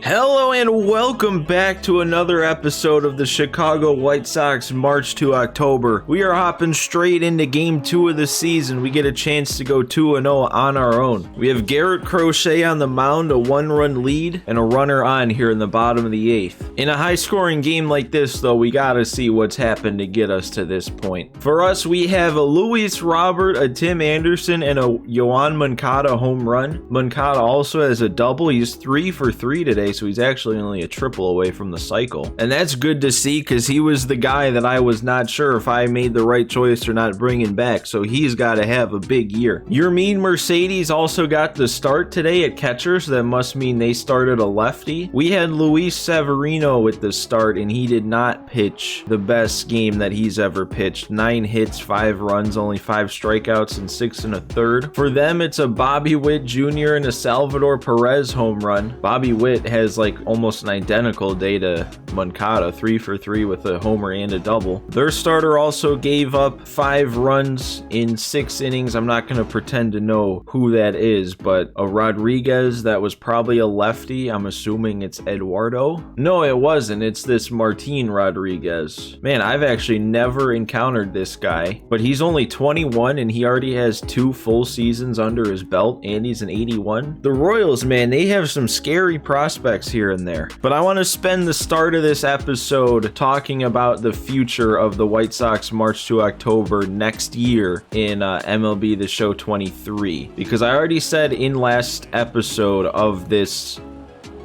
Hello and welcome back to another episode of the Chicago White Sox March to October. We are hopping straight into game 2 of the season. We get a chance to go 2-0 on our own. We have Garrett Crochet on the mound, a 1-run lead, and a runner on here in the bottom of the 8th. In a high-scoring game like this, though, we gotta see what's happened to get us to this point. For us, we have a Luis Robert, a Tim Anderson, and a Yoan Moncada home run. Moncada also has a double. He's 3 for 3 today, so he's actually only a triple away from the cycle. And that's good to see because he was the guy that I was not sure if I made the right choice or not bringing back, so he's got to have a big year. Yermin Mercedes also got the start today at catcher, so that must mean they started a lefty. We had Luis Severino with the start, and he did not pitch the best game that he's ever pitched. 9 hits, 5 runs, only 5 strikeouts, and 6 1/3. For them, it's a Bobby Witt Jr. and a Salvador Perez home run. Bobby Witt has like almost an identical day to Moncada, 3 for 3 with a homer and a double. Their starter also gave up 5 runs in 6 innings. I'm not going to pretend to know who that is, but a Rodriguez that was probably a lefty. I'm assuming it's Eduardo. No, it wasn't. It's this Martin Rodriguez. Man, I've actually never encountered this guy, but he's only 21 and he already has 2 full seasons under his belt, and he's an 81. The Royals, man, they have some scary prospects here and there. But I want to spend the start of this episode talking about the future of the White Sox March to October next year in MLB The Show 23. Because I already said in last episode of this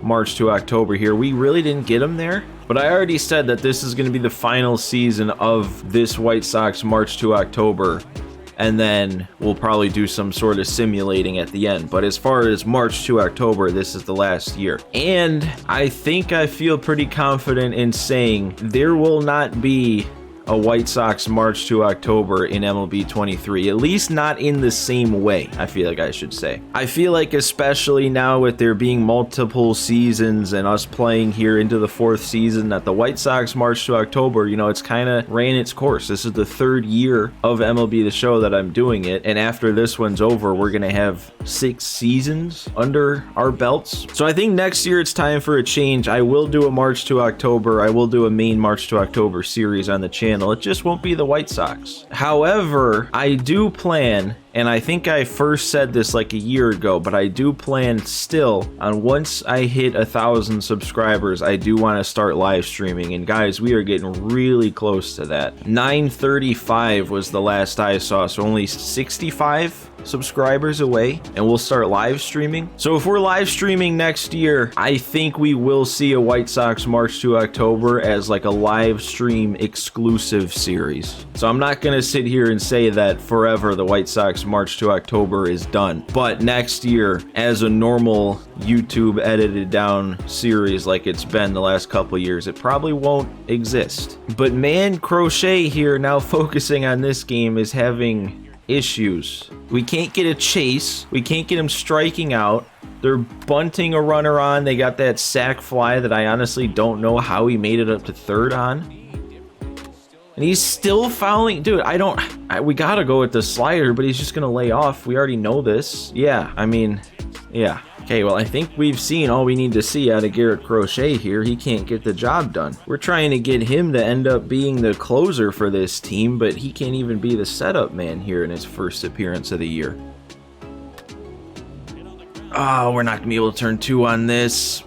March to October here, we really didn't get him there. But I already said that this is going to be the final season of this White Sox March to October. And then we'll probably do some sort of simulating at the end. But as far as March to October, this is the last year. And I think I feel pretty confident in saying there will not be a White Sox March to October in MLB 23, at least not in the same way, I feel like I should say. I feel like especially now with there being multiple seasons and us playing here into the 4th season, that the White Sox March to October, you know, it's kind of ran its course. This is the 3rd year of MLB The Show that I'm doing it, and after this one's over, we're going to have 6 seasons under our belts. So I think next year it's time for a change. I will do a March to October. I will do a main March to October series on the channel. It just won't be the White Sox. However, I do plan, and I think I first said this like a year ago, but I do plan still on once I hit 1,000 subscribers, I do want to start live streaming. And guys, we are getting really close to that. 935 was the last I saw, so only 65 subscribers away, and we'll start live streaming. So if we're live streaming next year, I think we will see a White Sox March to October as like a live stream exclusive series. So I'm not going to sit here and say that forever the White Sox March to October is done, but next year as a normal YouTube edited down series like it's been the last couple years, it probably won't exist. But man, Crochet here, now focusing on this game, is having issues. We can't get a chase. We can't get him striking out. They're bunting a runner on. They got that sac fly that I honestly don't know how he made it up to 3rd on. And he's still fouling. Dude, we gotta go with the slider, but he's just gonna lay off. We already know this. Yeah, I mean, yeah. Okay, well, I think we've seen all we need to see out of Garrett Crochet here. He can't get the job done. We're trying to get him to end up being the closer for this team, but he can't even be the setup man here in his first appearance of the year. Oh, we're not going to be able to turn 2 on this.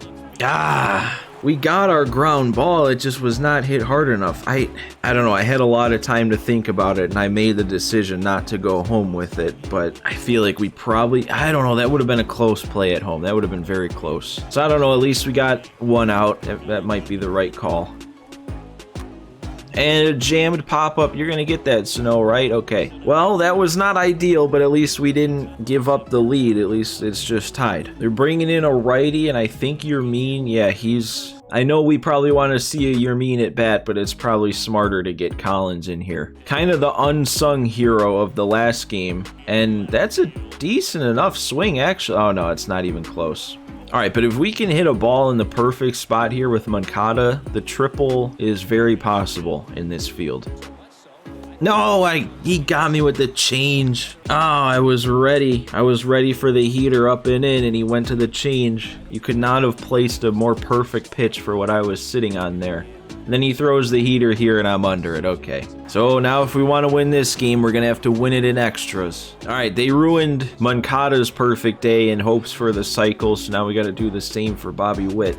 We got our ground ball, it just was not hit hard enough. I don't know, I had a lot of time to think about it, and I made the decision not to go home with it, but I feel like we probably, I don't know, that would have been a close play at home. That would have been very close. So I don't know, at least we got 1 out. That might be the right call. And a jammed pop-up, you're gonna get that, Snow, right? Okay. Well, that was not ideal, but at least we didn't give up the lead. At least it's just tied. They're bringing in a righty, and I think Yermin, yeah, I know we probably want to see a Yermin at bat, but it's probably smarter to get Collins in here. Kind of the unsung hero of the last game, and that's a decent enough swing, actually. Oh, no, it's not even close. All right, but if we can hit a ball in the perfect spot here with Moncada, the triple is very possible in this field. No, he got me with the change. Oh, I was ready. I was ready for the heater up and in, and he went to the change. You could not have placed a more perfect pitch for what I was sitting on there. And then he throws the heater here, and I'm under it. Okay. So now if we want to win this game, we're going to have to win it in extras. All right, they ruined Moncada's perfect day in hopes for the cycle, so now we got to do the same for Bobby Witt.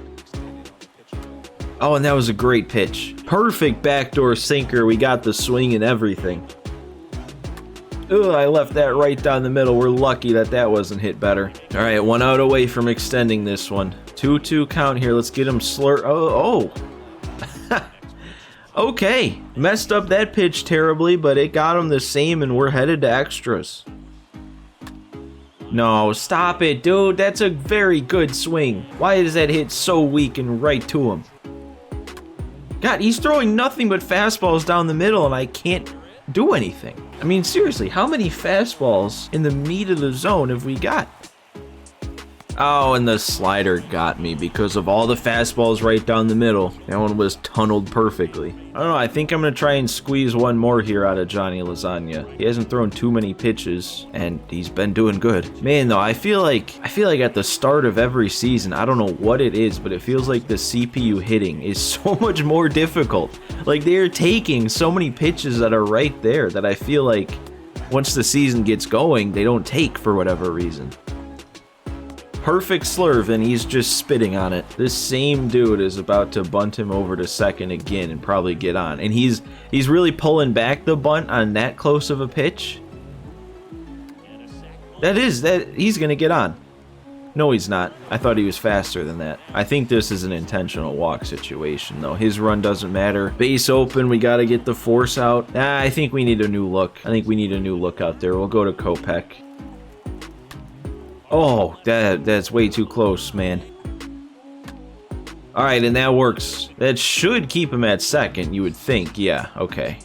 Oh, and that was a great pitch. Perfect backdoor sinker. We got the swing and everything. Ugh, I left that right down the middle. We're lucky that that wasn't hit better. All right, 1 out away from extending this one. 2-2 count here. Let's get him Oh. Okay. Messed up that pitch terribly, but it got him the same, and we're headed to extras. No, stop it, dude. That's a very good swing. Why is that hit so weak and right to him? God, he's throwing nothing but fastballs down the middle, and I can't do anything. I mean, seriously, how many fastballs in the meat of the zone have we got? Oh, and the slider got me because of all the fastballs right down the middle. That one was tunneled perfectly. I don't know, I think I'm going to try and squeeze one more here out of Johnny Lasagna. He hasn't thrown too many pitches, and he's been doing good. Man, though, I feel like at the start of every season, I don't know what it is, but it feels like the CPU hitting is so much more difficult. Like, they're taking so many pitches that are right there that I feel like once the season gets going, they don't take for whatever reason. Perfect slurve, and he's just spitting on it. This same dude is about to bunt him over to second again and probably get on. And he's really pulling back the bunt on that close of a pitch. He's gonna get on. No, he's not. I thought he was faster than that. I think this is an intentional walk situation, though. His run doesn't matter. Base open, we gotta get the force out. I think we need a new look. I think we need a new look out there. We'll go to Kopech. Oh, that's way too close, man. All right, and that works. That should keep him at second, you would think. Yeah, okay.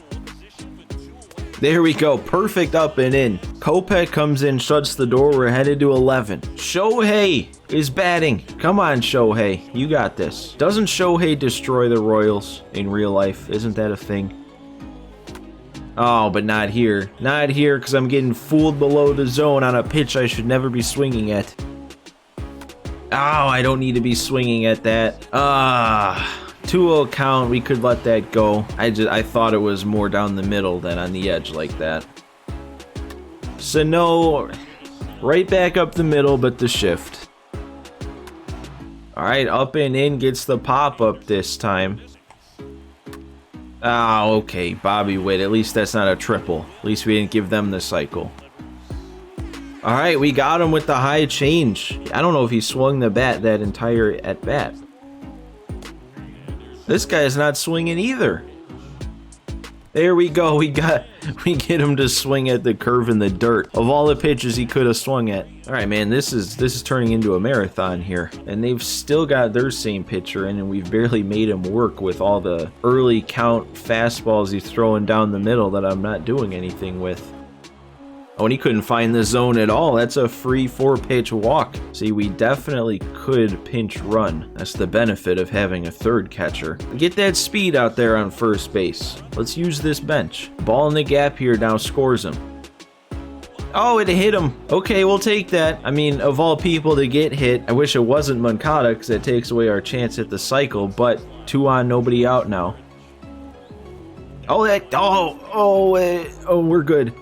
There we go. Perfect up and in. Kopech comes in, shuts the door. We're headed to 11. Shohei is batting. Come on, Shohei. You got this. Doesn't Shohei destroy the Royals in real life? Isn't that a thing? Oh, but not here. Not here, because I'm getting fooled below the zone on a pitch I should never be swinging at. Oh, I don't need to be swinging at that. 2-0 count. We could let that go. I thought it was more down the middle than on the edge like that. Sano, right back up the middle, but the shift. All right, up and in gets the pop-up this time. Oh, okay, Bobby Witt. At least that's not a triple. At least we didn't give them the cycle. All right, we got him with the high change. I don't know if he swung the bat that entire at-bat. This guy's not swinging either. There we go. We get him to swing at the curve in the dirt. Of all the pitches he could have swung at. All right, man, this is turning into a marathon here. And they've still got their same pitcher in, and we've barely made him work with all the early count fastballs he's throwing down the middle that I'm not doing anything with. Oh, and he couldn't find the zone at all. That's a free 4-pitch walk. See, we definitely could pinch run. That's the benefit of having a third catcher. Get that speed out there on first base. Let's use this bench. Ball in the gap here now scores him. Oh, it hit him. Okay, we'll take that. I mean, of all people to get hit, I wish it wasn't Moncada because that takes away our chance at the cycle, but 2 on, nobody out now. Oh, we're good.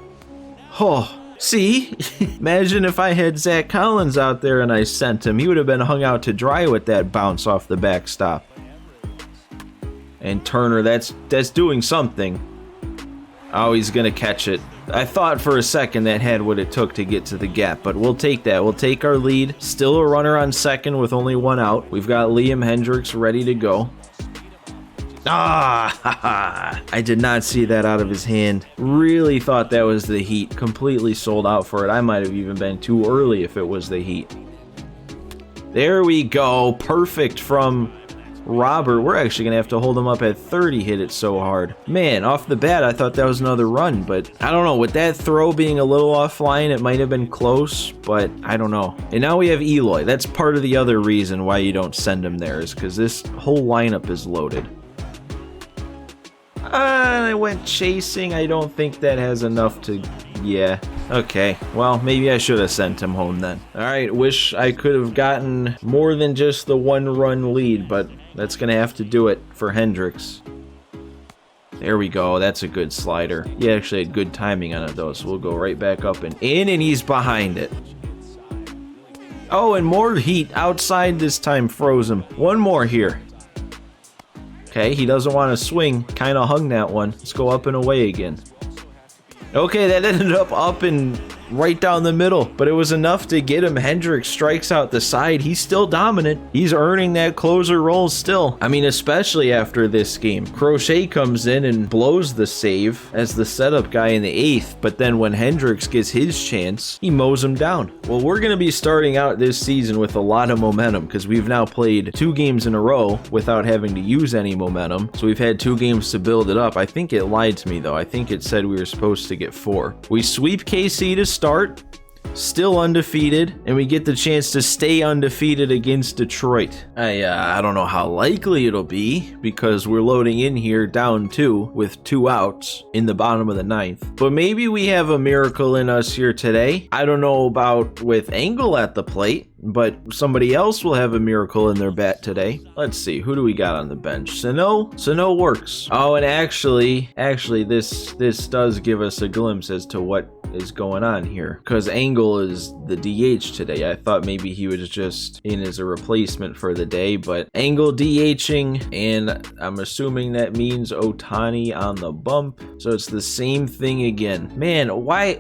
Oh, see? Imagine if I had Zach Collins out there and I sent him. He would have been hung out to dry with that bounce off the backstop. And Turner, that's doing something. Oh, he's going to catch it. I thought for a second that had what it took to get to the gap, but we'll take that. We'll take our lead. Still a runner on second with only 1 out. We've got Liam Hendricks ready to go. I did not see that out of his hand. Really thought that was the heat. Completely sold out for it. I might have even been too early if it was the heat. There we go. Perfect from Robert. We're actually going to have to hold him up at 30, hit it so hard. Man, off the bat, I thought that was another run, but I don't know. With that throw being a little offline, it might have been close, but I don't know. And now we have Eloy. That's part of the other reason why you don't send him there, is because this whole lineup is loaded. I went chasing. I don't think that has enough to... Yeah. Okay. Well, maybe I should have sent him home then. All right. Wish I could have gotten more than just the 1-run lead, but that's going to have to do it for Hendricks. There we go. That's a good slider. He actually had good timing on it, though, so we'll go right back up and in, and he's behind it. Oh, and more heat outside this time froze him. One more here. Okay, he doesn't want to swing. Kind of hung that one. Let's go up and away again. Okay, that ended up and right down the middle, but it was enough to get him. Hendricks strikes out the side. He's still dominant. He's earning that closer role still. I mean, especially after this game. Crochet comes in and blows the save as the setup guy in the 8th, but then when Hendricks gets his chance, he mows him down. Well, we're going to be starting out this season with a lot of momentum because we've now played 2 games in a row without having to use any momentum. So we've had 2 games to build it up. I think it lied to me, though. I think it said we were supposed to get 4. We sweep KC to start, still undefeated, and we get the chance to stay undefeated against Detroit. I don't know how likely it'll be because we're loading in here down 2 with 2 outs in the bottom of the 9th. But maybe we have a miracle in us here today. I don't know about with Angle at the plate, but somebody else will have a miracle in their bat today. Let's see, who do we got on the bench? Sano works. Oh, and actually, this does give us a glimpse as to what is going on here, because Angle is the DH today. I thought maybe he was just in as a replacement for the day, but Angle DHing, and I'm assuming that means Ohtani on the bump, so it's the same thing again. Man, why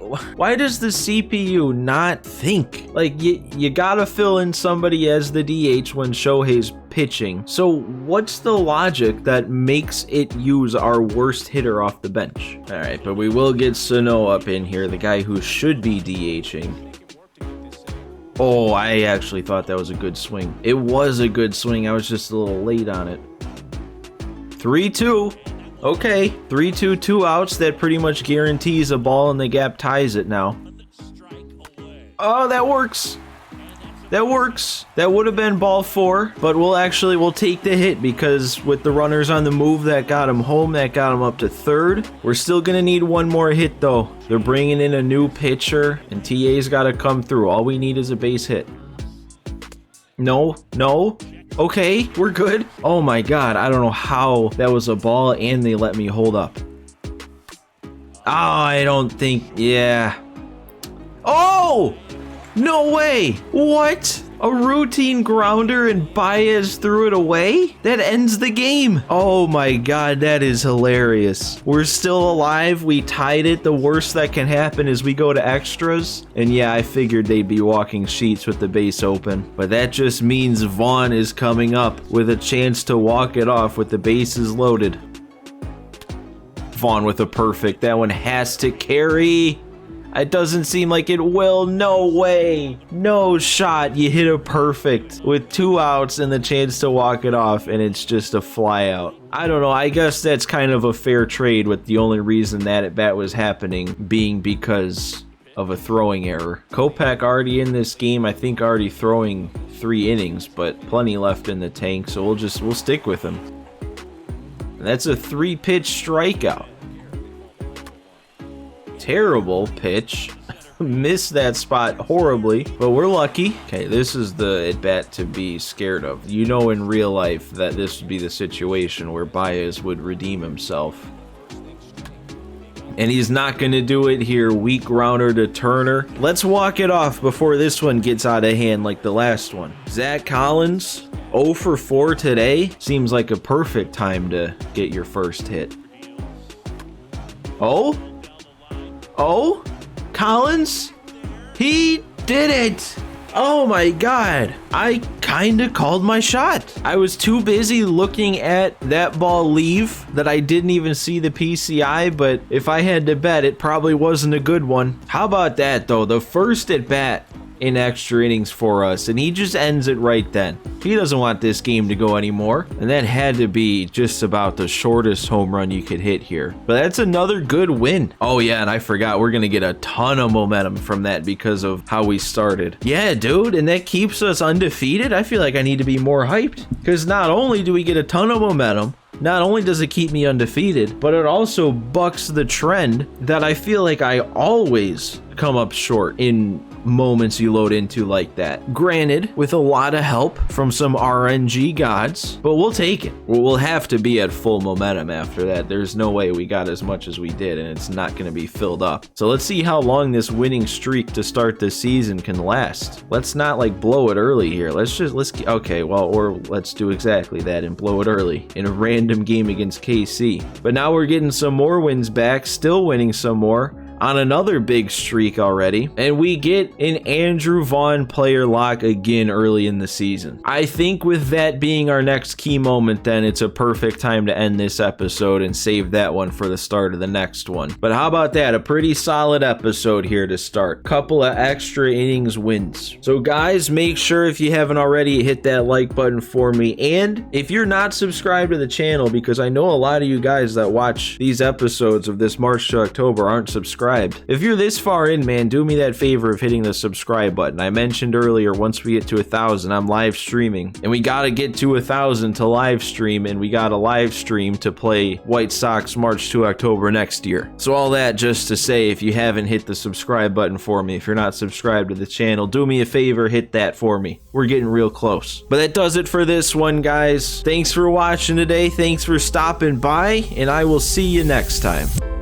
does the CPU not think? Like, you gotta fill in somebody as the DH when Shohei's pitching. So what's the logic that makes it use our worst hitter off the bench? All right, but we will get Sano up in here, the guy who should be DHing. Oh, I actually thought that was a good swing. It was a good swing. I was just a little late on it. 3-2. Okay, 3-2, 2 outs. That pretty much guarantees a ball in the gap, ties it now. Oh, that works. That works. That would have been ball 4, but we'll take the hit because with the runners on the move, that got him home. That got him up to 3rd. We're still going to need one more hit, though. They're bringing in a new pitcher, and TA's got to come through. All we need is a base hit. No. Okay, we're good. Oh, my God. I don't know how that was a ball, and they let me hold up. Oh, I don't think... Yeah. Oh! No way! What? A routine grounder and Baez threw it away? That ends the game. Oh my God, that is hilarious. We're still alive. We tied it. The worst that can happen is we go to extras. And yeah, I figured they'd be walking sheets with the base open. But that just means Vaughn is coming up with a chance to walk it off with the bases loaded. Vaughn with a perfect. That one has to carry. It doesn't seem like it will. No way. No shot. You hit a perfect with 2 outs and the chance to walk it off, and it's just a fly out. I don't know. I guess that's kind of a fair trade, with the only reason that at bat was happening being because of a throwing error. Kopech already in this game. I think already throwing 3 innings, but plenty left in the tank, so we'll stick with him. And that's a 3-pitch strikeout. Terrible pitch. Missed that spot horribly, but we're lucky. Okay, this is the at-bat to be scared of. You know in real life that this would be the situation where Baez would redeem himself. And he's not going to do it here. Weak grounder to Turner. Let's walk it off before this one gets out of hand like the last one. Zach Collins, 0 for 4 today. Seems like a perfect time to get your first hit. Oh, Collins? He did it! Oh my God, I kinda called my shot. I was too busy looking at that ball leave that I didn't even see the PCI, but if I had to bet, it probably wasn't a good one. How about that though? The first at bat in extra innings for us, and he just ends it right then. He doesn't want this game to go anymore, and that had to be just about the shortest home run you could hit here. But that's another good win. Oh yeah, and I forgot, we're gonna get a ton of momentum from that because of how we started. Yeah, dude, and that keeps us undefeated. I feel like I need to be more hyped, because not only do we get a ton of momentum, not only does it keep me undefeated, but it also bucks the trend that I feel like I always come up short in moments you load into like that. Granted, with a lot of help from some RNG gods, but we'll take it. We'll have to be at full momentum after that. There's no way we got as much as we did, and it's not going to be filled up. So let's see how long this winning streak to start the season can last. Let's not like blow it early here. Let's okay, well, or let's do exactly that and blow it early in a random game against KC. But now we're getting some more wins back, still winning some more on another big streak already, and we get an Andrew Vaughn player lock again early in the season. I think with that being our next key moment, then it's a perfect time to end this episode and save that one for the start of the next one. But how about that? A pretty solid episode here to start. Couple of extra innings wins. So guys, make sure if you haven't already, hit that like button for me. And if you're not subscribed to the channel, because I know a lot of you guys that watch these episodes of this March to October aren't subscribed. If you're this far in, man, do me that favor of hitting the subscribe button. I mentioned earlier, once we get to 1,000, I'm live streaming, and we gotta get to 1,000 to live stream, and we gotta live stream to play White Sox March to October next year. So all that just to say, if you haven't hit the subscribe button for me, if you're not subscribed to the channel, do me a favor, hit that for me. We're getting real close. But that does it for this one, guys. Thanks for watching today. Thanks for stopping by, and I will see you next time.